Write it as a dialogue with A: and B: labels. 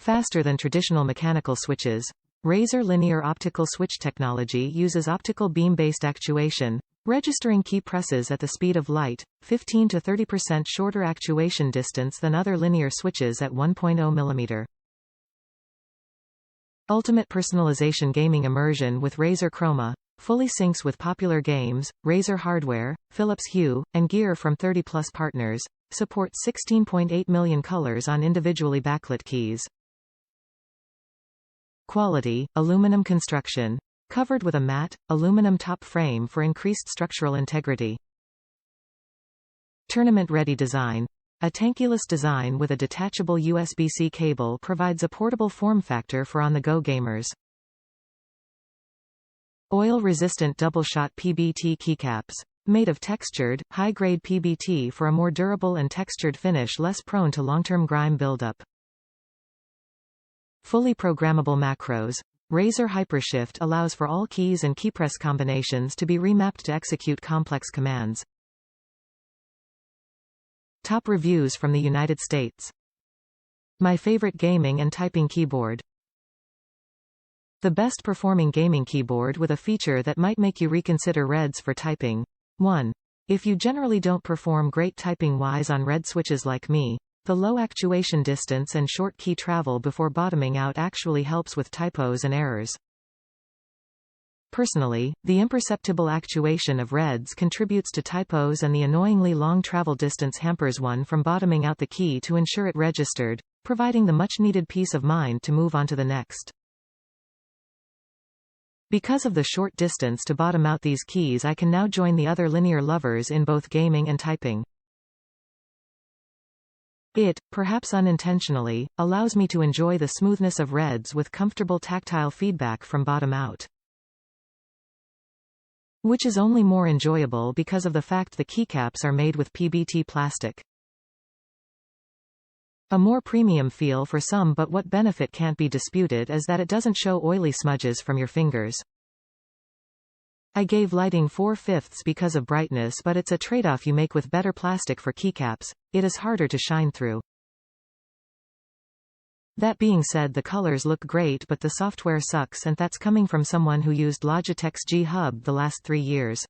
A: Faster than traditional mechanical switches, Razer Linear Optical switch technology uses optical beam-based actuation, registering key presses at the speed of light, 15 to 30% shorter actuation distance than other linear switches at 1.0 mm. Ultimate personalization gaming immersion with Razer Chroma, fully syncs with popular games, Razer hardware, Philips Hue, and gear from 30-plus partners, supports 16.8 million colors on individually backlit keys. Quality, aluminum construction. Covered with a matte, aluminum top frame for increased structural integrity. Tournament-ready design. A tankeyless design with a detachable USB-C cable provides a portable form factor for on-the-go gamers. Oil-resistant Doubleshot PBT Keycaps. Made of textured, high-grade PBT for a more durable and textured finish less prone to long-term grime buildup. Fully programmable macros. Razer Hypershift allows for all keys and keypress combinations to be remapped to execute complex commands. Top reviews from the United States. My favorite gaming and typing keyboard. The best performing gaming keyboard with a feature that might make you reconsider REDs for typing. 1. If you generally don't perform great typing-wise on RED switches like me, the low actuation distance and short key travel before bottoming out actually helps with typos and errors. Personally, the imperceptible actuation of REDs contributes to typos and the annoyingly long travel distance hampers one from bottoming out the key to ensure it registered, providing the much-needed peace of mind to move on to the next. Because of the short distance to bottom out these keys, I can now join the other linear lovers in both gaming and typing. It, perhaps unintentionally, allows me to enjoy the smoothness of REDs with comfortable tactile feedback from bottom out. Which is only more enjoyable because of the fact the keycaps are made with PBT plastic. A more premium feel for some, but what benefit can't be disputed is that it doesn't show oily smudges from your fingers. I gave lighting 4/5 because of brightness, but it's a trade-off you make with better plastic for keycaps. It is harder to shine through. That being said, the colors look great but the software sucks, and that's coming from someone who used Logitech's G Hub the last 3 years.